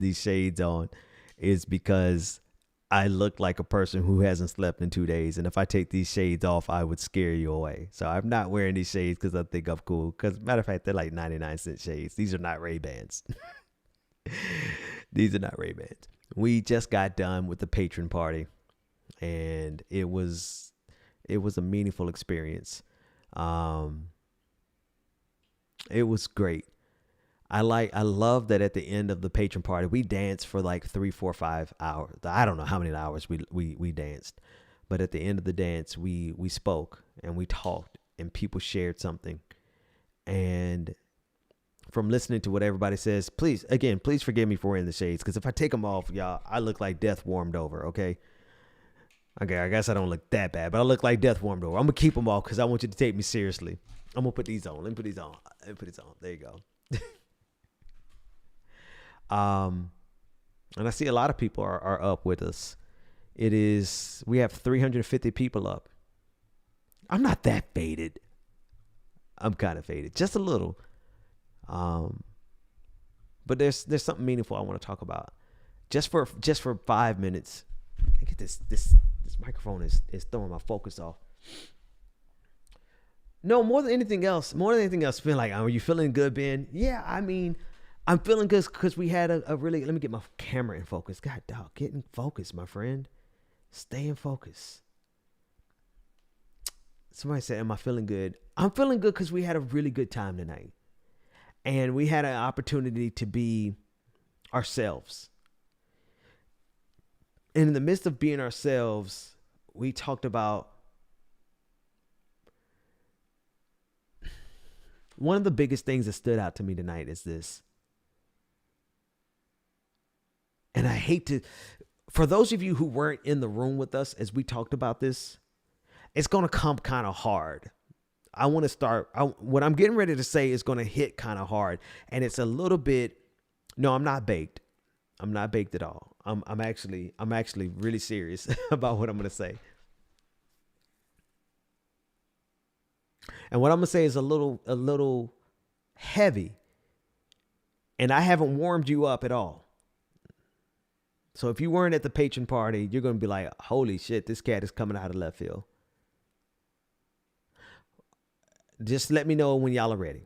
these shades on is because I look like a person who hasn't slept in 2 days. And if I take these shades off, I would scare you away. So I'm not wearing these shades because I think I'm cool. Because matter of fact, they're like 99-cent shades. These are not Ray-Bans. These are not Ray-Bans. We just got done with the patron party, and it was a meaningful experience. Um, it was great. I love that at the end of the patron party, we danced for like 3, 4, 5 hours. I don't know how many hours we danced, but at the end of the dance, we spoke and we talked, and people shared something. And from listening to what everybody says, please forgive me for wearing the shades, because if I take them off, y'all, I look like death warmed over. Okay. Okay, I guess I don't look that bad, but I look like death warmed over. I'm gonna keep them off because I want you to take me seriously. I'm gonna put these on. Let me put these on. Let me put these on. There you go. Um, and I see a lot of people are up with us. We have 350 people up. I'm not that faded. I'm kind of faded, just a little. Um, but there's something meaningful I want to talk about. Just for 5 minutes. I get this microphone is throwing my focus off. No, more than anything else, feeling like, are you feeling good, Ben? Yeah, I mean, I'm feeling good because we had a really, let me get my camera in focus. God, dog, get in focus, my friend. Stay in focus. Somebody said, am I feeling good? I'm feeling good because we had a really good time tonight. And we had an opportunity to be ourselves. And in the midst of being ourselves, we talked about one of the biggest things that stood out to me tonight is this. And I hate to, for those of you who weren't in the room with us as we talked about this, it's going to come kind of hard. I want to start, what I'm getting ready to say is going to hit kind of hard. And it's a little bit, no, I'm not baked. I'm not baked at all. I'm actually really serious about what I'm going to say. And what I'm going to say is a little heavy. And I haven't warmed you up at all. So if you weren't at the patron party, you're going to be like, holy shit, this cat is coming out of left field. Just let me know when y'all are ready.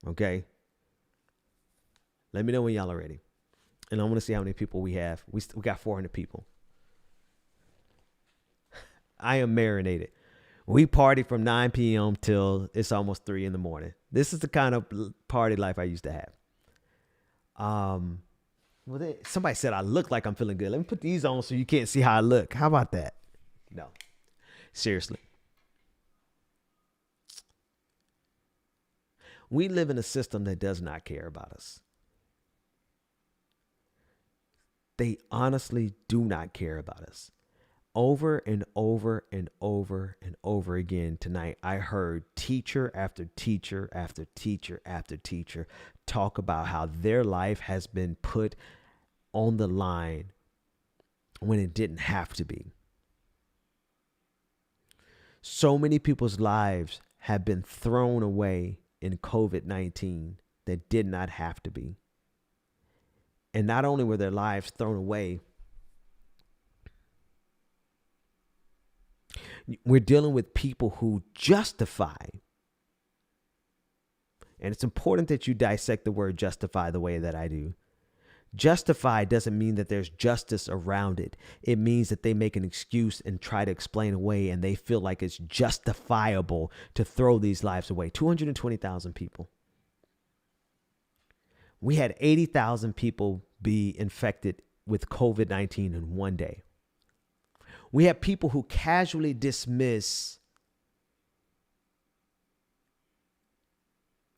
Okay? Let me know when y'all are ready. And I want to see how many people we have. We got 400 people. I am marinated. We party from 9 p.m. till it's almost 3 in the morning. This is the kind of party life I used to have. Somebody said I look like I'm feeling good. Let me put these on so you can't see how I look. How about that? No. Seriously. We live in a system that does not care about us. They honestly do not care about us. Over and over and over and over again tonight, I heard teacher after teacher after teacher after teacher talk about how their life has been put on the line when it didn't have to be. So many people's lives have been thrown away in COVID-19 that did not have to be. And not only were their lives thrown away, we're dealing with people who justify. And it's important that you dissect the word justify the way that I do. Justify doesn't mean that there's justice around it. It means that they make an excuse and try to explain away, and they feel like it's justifiable to throw these lives away. 220,000 people. We had 80,000 people be infected with COVID-19 in one day. We have people who casually dismiss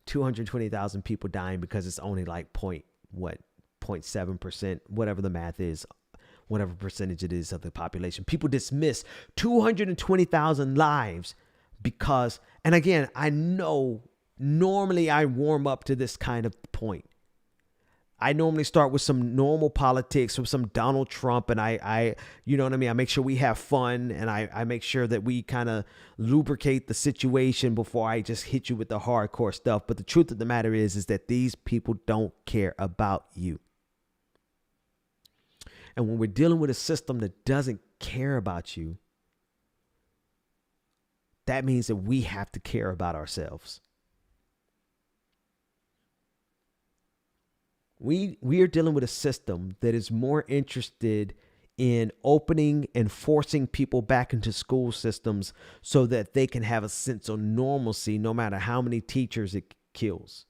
220,000 people dying because it's only like 0.7%, whatever the math is, whatever percentage it is of the population. People dismiss 220,000 lives because, and again, I know normally I warm up to this kind of point. I normally start with some normal politics, with some Donald Trump, and I you know what I mean? I make sure we have fun, and I make sure that we kind of lubricate the situation before I just hit you with the hardcore stuff. But the truth of the matter is that these people don't care about you. And when we're dealing with a system that doesn't care about you, that means that we have to care about ourselves. We are dealing with a system that is more interested in opening and forcing people back into school systems so that they can have a sense of normalcy, no matter how many teachers it kills,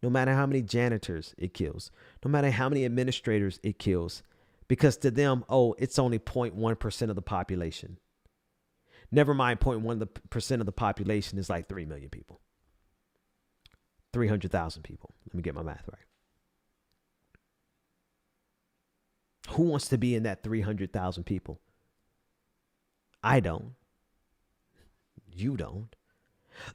no matter how many janitors it kills, no matter how many administrators it kills, because to them, oh, it's only 0.1% of the population. Never mind, 0.1% of the population is like 3 million people, 300,000 people. Let me get my math right. Who wants to be in that 300,000 people? I don't. You don't.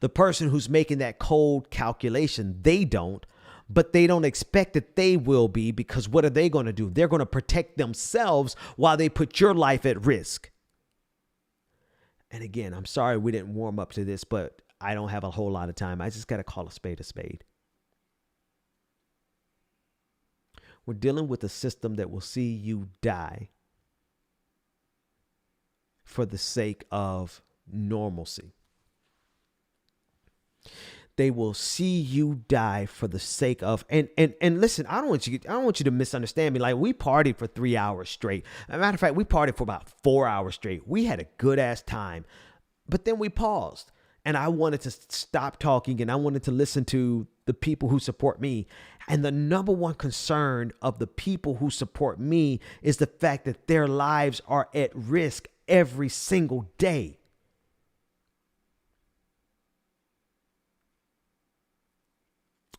The person who's making that cold calculation, they don't, but they don't expect that they will be, because what are they going to do? They're going to protect themselves while they put your life at risk. And again, I'm sorry we didn't warm up to this, but I don't have a whole lot of time. I just got to call a spade a spade. We're dealing with a system that will see you die for the sake of normalcy. They will see you die for the sake of, and listen, I don't want you to misunderstand me. Like, we partied for 3 hours straight. As a matter of fact, we partied for about 4 hours straight. We had a good ass time, but then we paused, and I wanted to stop talking, and I wanted to listen to the people who support me. And the number one concern of the people who support me is the fact that their lives are at risk every single day.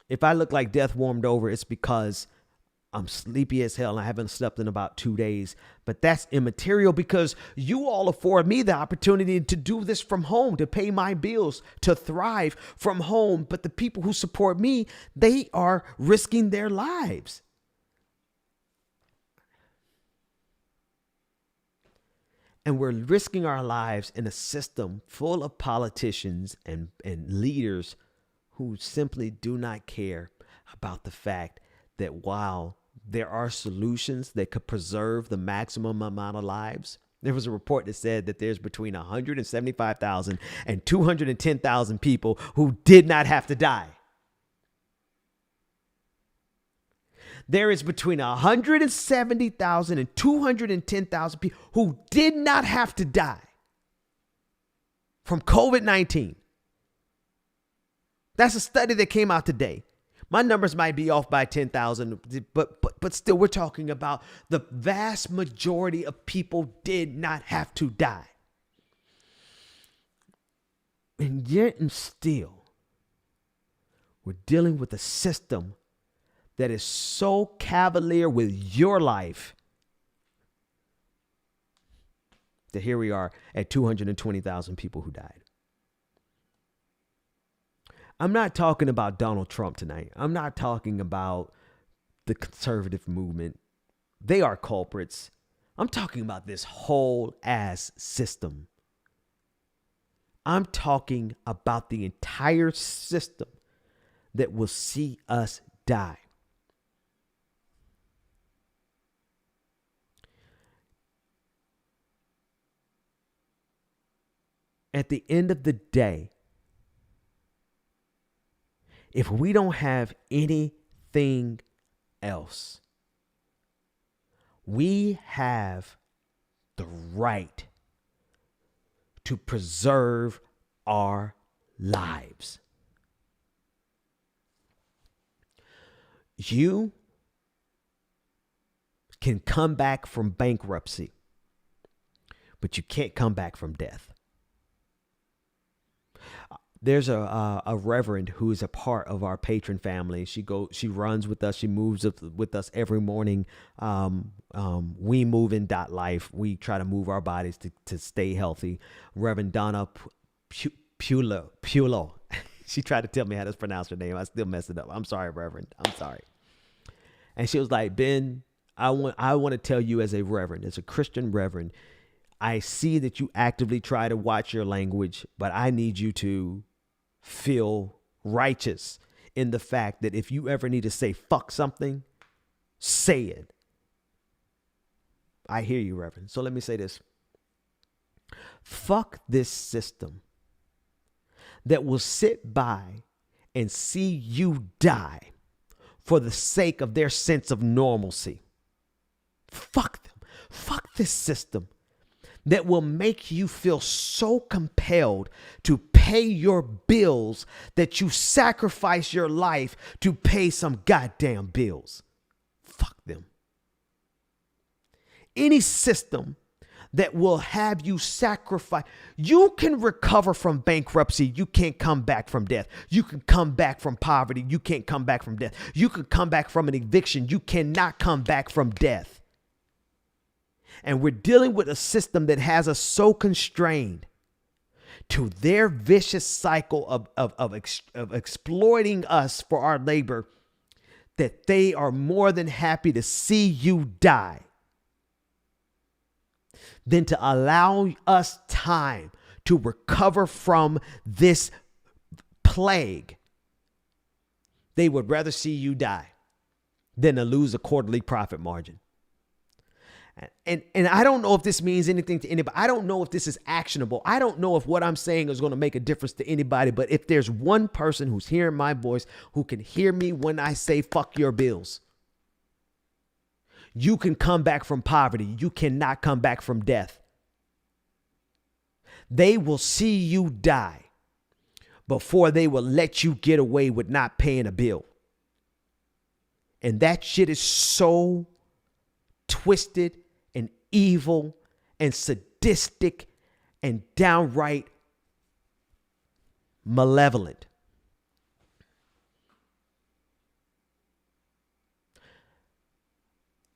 If I look like death warmed over, it's because I'm sleepy as hell and I haven't slept in about 2 days. But that's immaterial, because you all afford me the opportunity to do this from home, to pay my bills, to thrive from home. But the people who support me, they are risking their lives. And we're risking our lives in a system full of politicians and leaders who simply do not care about the fact that while there are solutions that could preserve the maximum amount of lives, there was a report that said that there's between 175,000 and 210,000 people who did not have to die. There is between 170,000 and 210,000 people who did not have to die from COVID-19. That's a study that came out today. My numbers might be off by 10,000, but still, we're talking about the vast majority of people did not have to die. And yet and still, we're dealing with a system that is so cavalier with your life that here we are at 220,000 people who died. I'm not talking about Donald Trump tonight. I'm not talking about the conservative movement. They are culprits. I'm talking about this whole ass system. I'm talking about the entire system that will see us die. At the end of the day, if we don't have anything else, we have the right to preserve our lives. You can come back from bankruptcy, but you can't come back from death. There's a reverend who is a part of our patron family. She runs with us. She moves with us every morning. We move in .life. We try to move our bodies to stay healthy. Reverend Donna Pulo. She tried to tell me how to pronounce her name. I still messed it up. I'm sorry, Reverend. I'm sorry. And she was like, Ben, I want to tell you as a reverend, as a Christian reverend, I see that you actively try to watch your language, but I need you to feel righteous in the fact that if you ever need to say fuck something, say it. I hear you, Reverend. So let me say this. Fuck this system that will sit by and see you die for the sake of their sense of normalcy. Fuck them. Fuck this system that will make you feel so compelled to pay your bills that you sacrifice your life to pay some goddamn bills. Fuck them. Any system that will have you sacrifice. You can recover from bankruptcy. You can't come back from death. You can come back from poverty. You can't come back from death. You can come back from an eviction. You cannot come back from death. And we're dealing with a system that has us so constrained to their vicious cycle of exploiting us for our labor that they are more than happy to see you die than to allow us time to recover from this plague. They would rather see you die than to lose a quarterly profit margin. And I don't know if this means anything to anybody. I don't know if this is actionable. I don't know if what I'm saying is going to make a difference to anybody. But if there's one person who's hearing my voice who can hear me when I say fuck your bills, you can come back from poverty. You cannot come back from death. They will see you die before they will let you get away with not paying a bill. And that shit is so twisted and evil and sadistic and downright malevolent.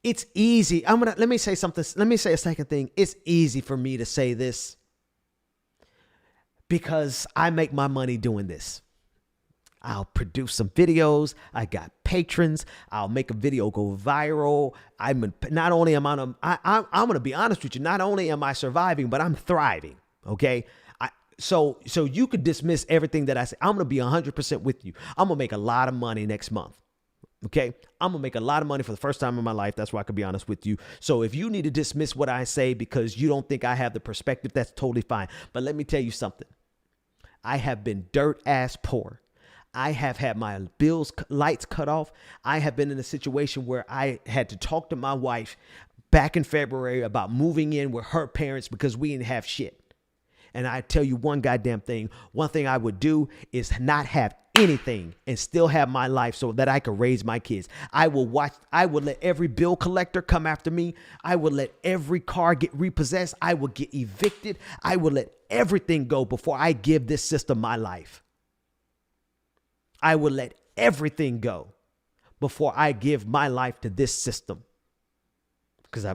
It's easy. Let me say something. Let me say a second thing. It's easy for me to say this because I make my money doing this. I'll produce some videos. I got patrons. I'll make a video go viral. I'm going to be honest with you. Not only am I surviving, but I'm thriving. Okay. So you could dismiss everything that I say. I'm going to be 100% with you. I'm going to make a lot of money next month. Okay. I'm going to make a lot of money for the first time in my life. That's why I could be honest with you. So if you need to dismiss what I say because you don't think I have the perspective, that's totally fine. But let me tell you something. I have been dirt ass poor. I have had my lights cut off. I have been in a situation where I had to talk to my wife back in February about moving in with her parents because we didn't have shit. And I tell you one goddamn thing. One thing I would do is not have anything and still have my life so that I could raise my kids. I will let every bill collector come after me. I will let every car get repossessed. I will get evicted. I will let everything go before I give this system my life. I will let everything go before I give my life to this system. Because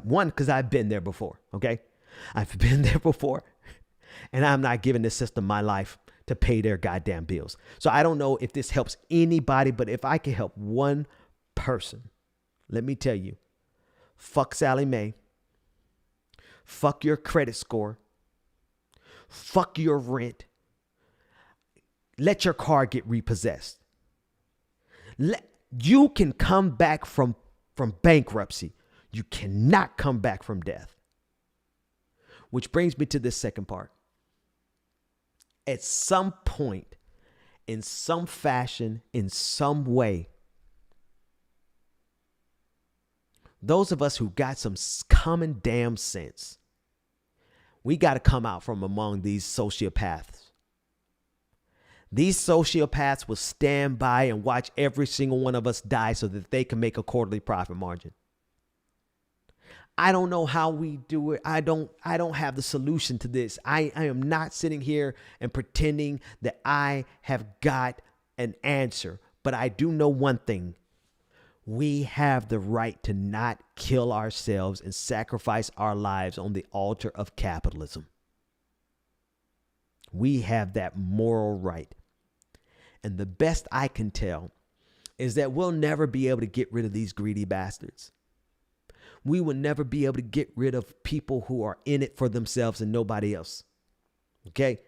I've been there before. Okay. I've been there before and I'm not giving this system my life to pay their goddamn bills. So I don't know if this helps anybody, but if I can help one person, let me tell you, fuck Sallie Mae. Fuck your credit score. Fuck your rent. Let your car get repossessed. You can come back from bankruptcy. You cannot come back from death. Which brings me to this second part. At some point, in some fashion, in some way, those of us who got some common damn sense, we got to come out from among these sociopaths. These sociopaths will stand by and watch every single one of us die so that they can make a quarterly profit margin. I don't know how we do it. I don't have the solution to this. I am not sitting here and pretending that I have got an answer, but I do know one thing. We have the right to not kill ourselves and sacrifice our lives on the altar of capitalism. We have that moral right. And the best I can tell is that we'll never be able to get rid of these greedy bastards. We will never be able to get rid of people who are in it for themselves and nobody else. Okay?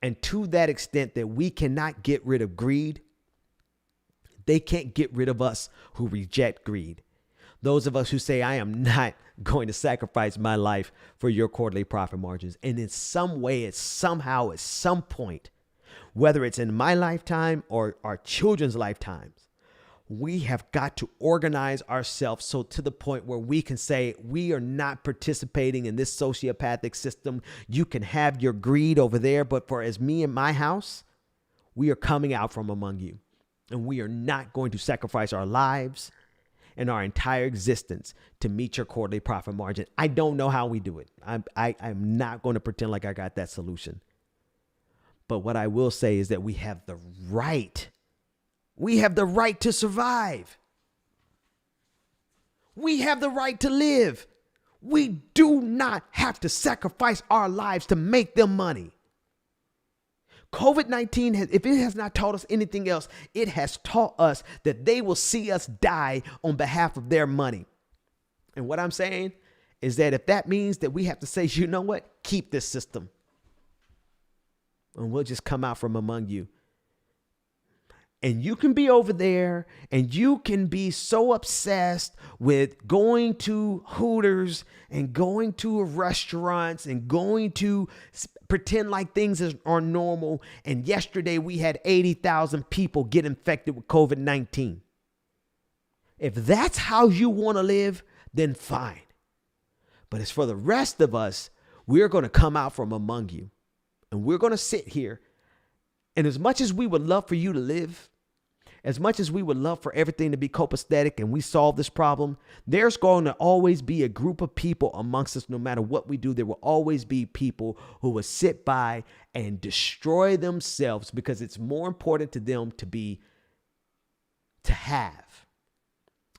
And to that extent that we cannot get rid of greed, they can't get rid of us who reject greed. Those of us who say, I am not going to sacrifice my life for your quarterly profit margins. And in some way, it's somehow, at some point, whether it's in my lifetime or our children's lifetimes, we have got to organize ourselves so to the point where we can say, we are not participating in this sociopathic system. You can have your greed over there, but for as me and my house, we are coming out from among you. And we are not going to sacrifice our lives and our entire existence to meet your quarterly profit margin. I don't know how we do it. I'm not going to pretend like I got that solution. But what I will say is that we have the right. We have the right to survive. We have the right to live. We do not have to sacrifice our lives to make them money. COVID-19, if it has not taught us anything else, it has taught us that they will see us die on behalf of their money. And what I'm saying is that if that means that we have to say, you know what, keep this system, and we'll just come out from among you. And you can be over there and you can be so obsessed with going to Hooters and going to restaurants and going to pretend like things are normal. And yesterday we had 80,000 people get infected with COVID-19. If that's how you want to live, then fine. But as for the rest of us, we're going to come out from among you and we're going to sit here. And as much as we would love for you to live, as much as we would love for everything to be copacetic and we solve this problem, there's going to always be a group of people amongst us. No matter what we do, there will always be people who will sit by and destroy themselves because it's more important to them to have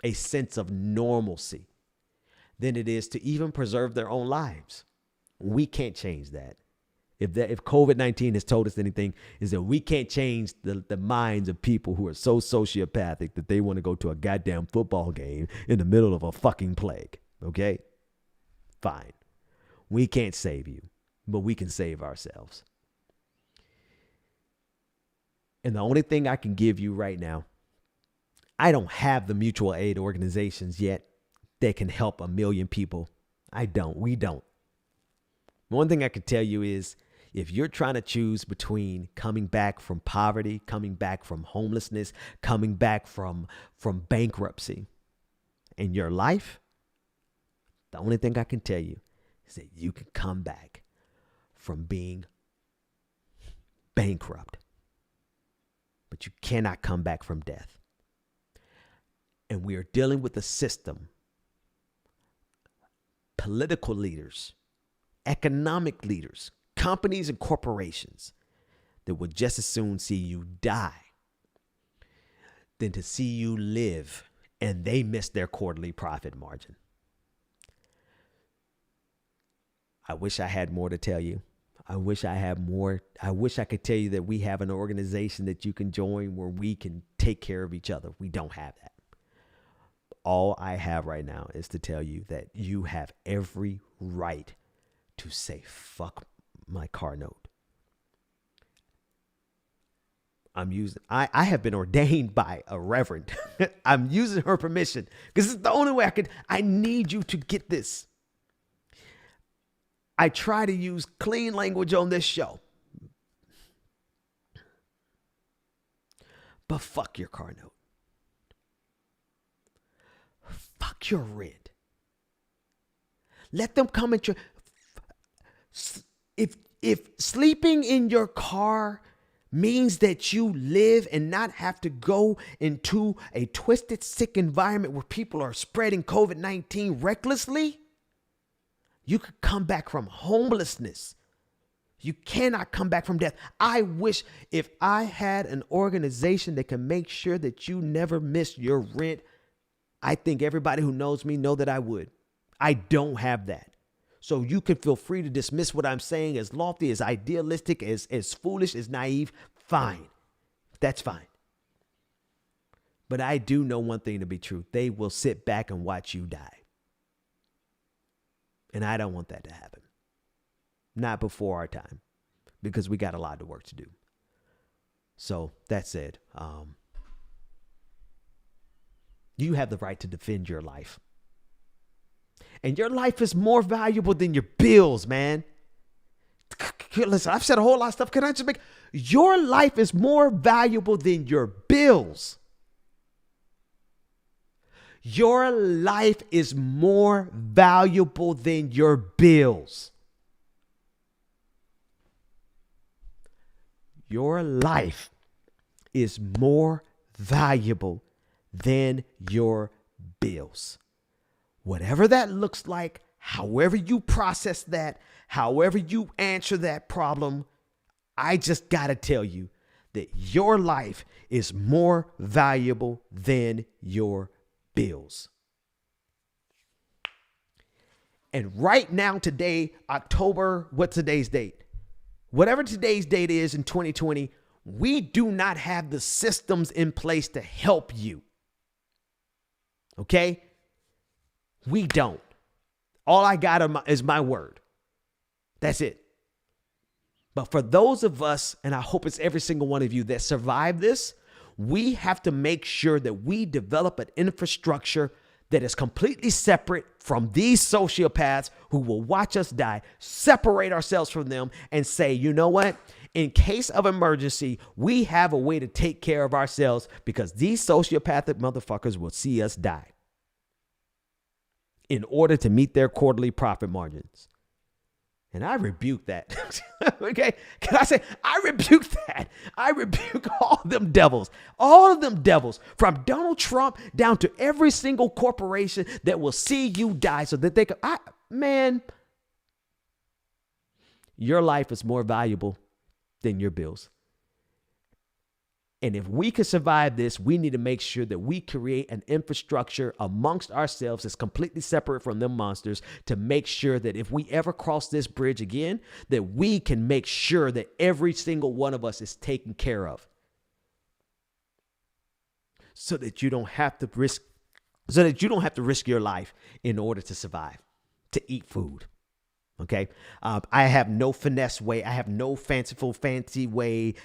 a sense of normalcy than it is to even preserve their own lives. We can't change that. If COVID-19 has told us anything, is that we can't change the minds of people who are so sociopathic that they want to go to a goddamn football game in the middle of a fucking plague. Okay? Fine. We can't save you, but we can save ourselves. And the only thing I can give you right now, I don't have the mutual aid organizations yet that can help 1 million people. We don't. One thing I can tell you is, if you're trying to choose between coming back from poverty, coming back from homelessness, coming back from bankruptcy in your life, the only thing I can tell you is that you can come back from being bankrupt, but you cannot come back from death. And we are dealing with a system, political leaders, economic leaders, companies and corporations that would just as soon see you die than to see you live and they miss their quarterly profit margin. I wish I had more to tell you. I wish I had more. I wish I could tell you that we have an organization that you can join where we can take care of each other. We don't have that. All I have right now is to tell you that you have every right to say, fuck my car note. I have been ordained by a reverend. I'm using her permission because it's the only way I need you to get this. I try to use clean language on this show. But fuck your car note. Fuck your rent. Let them come at your... If sleeping in your car means that you live and not have to go into a twisted, sick environment where people are spreading COVID-19 recklessly, you could come back from homelessness. You cannot come back from death. I wish if I had an organization that can make sure that you never miss your rent, I think everybody who knows me know that I would. I don't have that. So you can feel free to dismiss what I'm saying as lofty, as idealistic, as foolish, as naive. Fine. That's fine. But I do know one thing to be true. They will sit back and watch you die. And I don't want that to happen. Not before our time. Because we got a lot of work to do. So that said, you have the right to defend your life. And your life is more valuable than your bills, man. Listen, I've said a whole lot of stuff. Can I just make your life is more valuable than your bills? Your life is more valuable than your bills. Your life is more valuable than your bills. Whatever that looks like, however you process that, however you answer that problem, I just got to tell you that your life is more valuable than your bills. And right now, today, October, what's today's date? Whatever today's date is in 2020, we do not have the systems in place to help you. Okay? We don't. All I got is my word. That's it. But for those of us, and I hope it's every single one of you that survive this, we have to make sure that we develop an infrastructure that is completely separate from these sociopaths who will watch us die, separate ourselves from them and say, you know what? In case of emergency, we have a way to take care of ourselves because these sociopathic motherfuckers will see us die in order to meet their quarterly profit margins. And I rebuke that. Okay? Can I say, I rebuke that. I rebuke all of them devils. All of them devils, from Donald Trump down to every single corporation that will see you die so that they can, man, your life is more valuable than your bills. And if we can survive this, we need to make sure that we create an infrastructure amongst ourselves that's completely separate from them monsters to make sure that if we ever cross this bridge again, that we can make sure that every single one of us is taken care of. So that you don't have to risk your life in order to survive, to eat food. Okay? I have no finesse way. I have no fancy way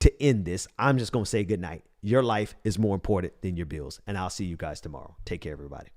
to end this. I'm just going to say good night. Your life is more important than your bills. And I'll see you guys tomorrow. Take care, everybody.